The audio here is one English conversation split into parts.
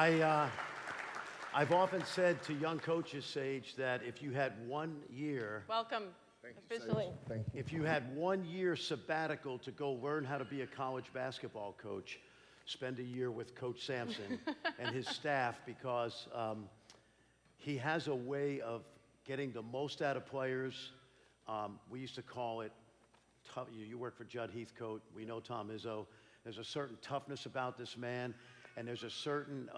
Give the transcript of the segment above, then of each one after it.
I've often said to young coaches, Sage, that if you had 1 year, Welcome, officially. Thank you. if you had 1 year sabbatical to go learn how to be a college basketball coach, spend a year with Coach Sampson and his staff, because he has a way of getting the most out of players. We used to call it, tough. You work for Judd Heathcote. We know Tom Izzo. There's a certain toughness about this man, and there's a certain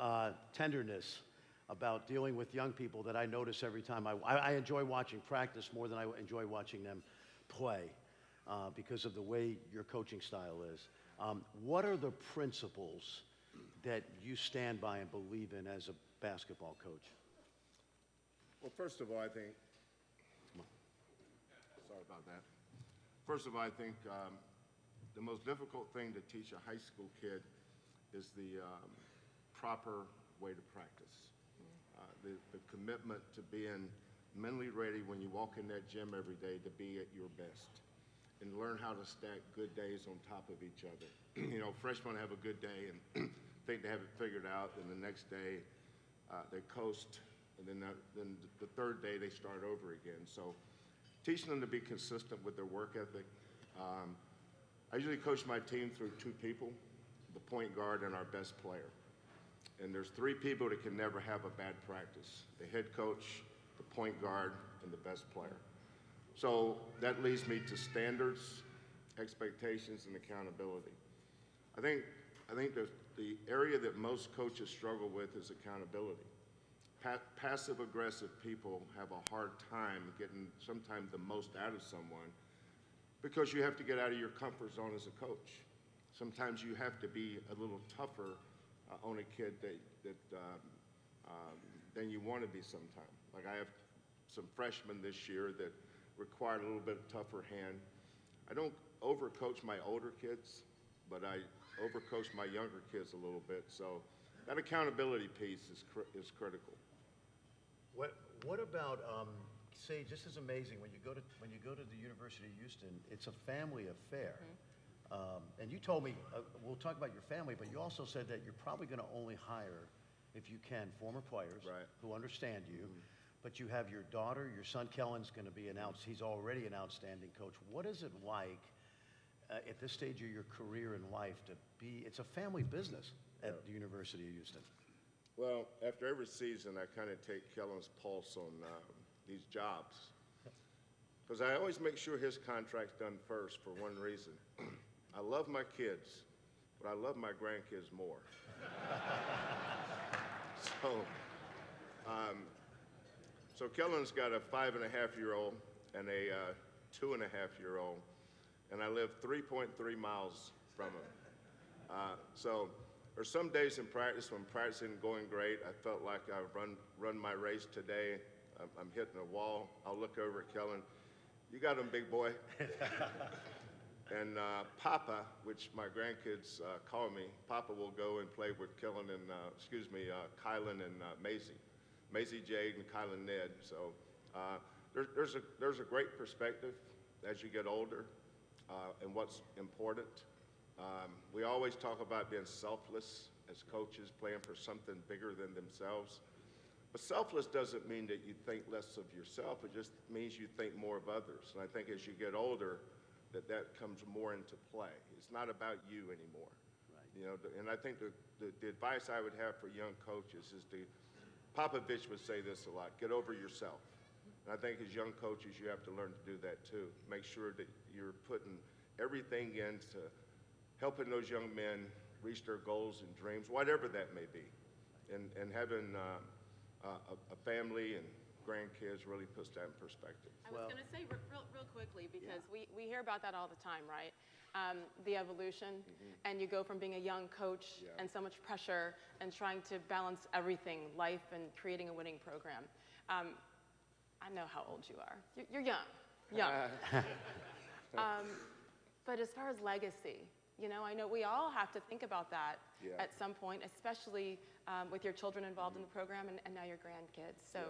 tenderness about dealing with young people that I notice every time. I enjoy watching practice more than I enjoy watching them play because of the way your coaching style is. What are the principles that you stand by and believe in as a basketball coach? Well, first of all, I think, sorry about that. First of all, I think the most difficult thing to teach a high school kid is the proper way to practice. The commitment to being mentally ready when you walk in that gym every day to be at your best and learn how to stack good days on top of each other. You know, freshmen have a good day and think they have it figured out, and the next day they coast, and then the third day they start over again. So teaching them to be consistent with their work ethic. I usually coach my team through two people, the point guard and our best player. And there's three people that can never have a bad practice: the head coach, the point guard, and the best player. So that leads me to standards, expectations, and accountability. I think the area that most coaches struggle with is accountability. Passive-aggressive people have a hard time getting sometimes the most out of someone because you have to get out of your comfort zone as a coach. Sometimes you have to be a little tougher on a kid than you want to be sometimes. Like, I have some freshmen this year that require a little bit tougher hand. I don't overcoach my older kids, but I overcoach my younger kids a little bit. So that accountability piece is critical. What about, Sage, this is amazing. When you go to the University of Houston, it's a family affair. And you told me, we'll talk about your family, but you also said that you're probably going to only hire, if you can, former players who understand you. But you have your daughter, your son Kellen's going to be announced. He's already an outstanding coach. What is it like at this stage of your career and life to be, it's a family business at the University of Houston? Well, after every season, I kind of take Kellen's pulse on these jobs. Because I always make sure his contract's done first for one reason. I love my kids, but I love my grandkids more. So Kellen's got a 5.5-year-old and a 2.5-year-old, and I live 3.3 miles from him. So there's some days in practice when practice isn't going great. I felt like I run my race today. I'm hitting a wall. I'll look over at Kellen. You got him, big boy. And Papa, which my grandkids call me, Papa will go and play with Kellen and, Kylan and Maisie. Maisie Jade and Kylan Ned. So there's a great perspective as you get older and what's important. We always talk about being selfless as coaches, playing for something bigger than themselves. But selfless doesn't mean that you think less of yourself. It just means you think more of others. And I think as you get older, that comes more into play. It's not about you anymore. Right. You know, and I think the advice I would have for young coaches is Popovich would say this a lot: get over yourself. And I think as young coaches, you have to learn to do that too. Make sure that you're putting everything into helping those young men reach their goals and dreams, whatever that may be. And having a family and grandkids really puts that in perspective. I was going to say real quickly, because we hear about that all the time, right? The evolution, and you go from being a young coach and so much pressure and trying to balance everything, life and creating a winning program. I know how old you are. You're young. But as far as legacy, you know, I know we all have to think about that at some point, especially with your children involved in the program and now your grandkids. So.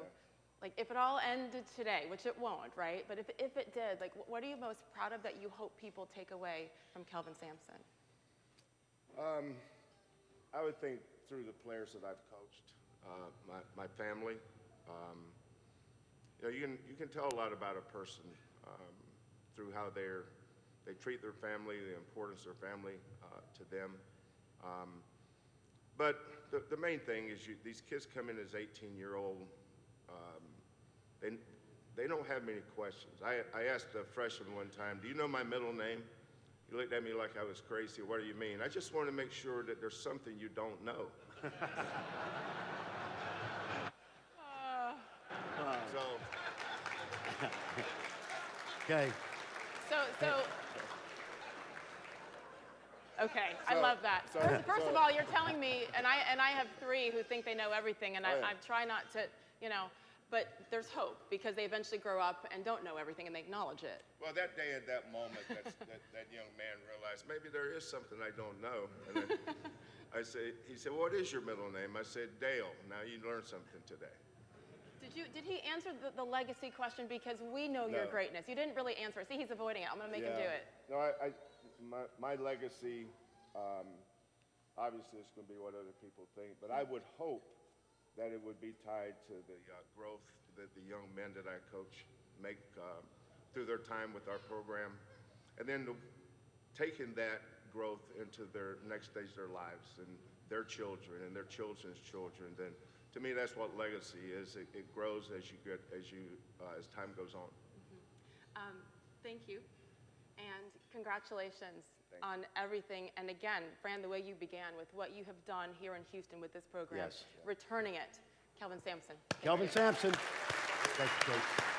Like, if it all ended today, which it won't, right? But if it did, like, what are you most proud of that you hope people take away from Kelvin Sampson? I would think through the players that I've coached, my family. You know, you can tell a lot about a person through how they treat their family, the importance of their family to them. But the main thing is these kids come in as 18-year-old. They don't have many questions. I asked a freshman one time, "Do you know my middle name?" He looked at me like I was crazy. "What do you mean?" "I just want to make sure that there's something you don't know." So. Okay. Okay, I love that. First of all, you're telling me, and I have 3 who think they know everything, and I try not to, you know, but there's hope because they eventually grow up and don't know everything and they acknowledge it. Well, that day at that moment, that young man realized maybe there is something I don't know. And then he said, "What is your middle name?" I said, "Dale." Now you learned something today. Did he answer the legacy question? Because we know your greatness. You didn't really answer it. See, he's avoiding it. I'm going to make him do it. No, my legacy, obviously it's going to be what other people think, but I would hope that it would be tied to the growth that the young men that I coach make through their time with our program, and then taking that growth into their next stage of their lives and their children and their children's children. Then, to me, that's what legacy is. It grows as time goes on. Thank you, and congratulations on everything. And again, Fran, the way you began with what you have done here in Houston with this program, returning it. Kelvin Sampson. Kelvin Sampson. Thank you, Coach.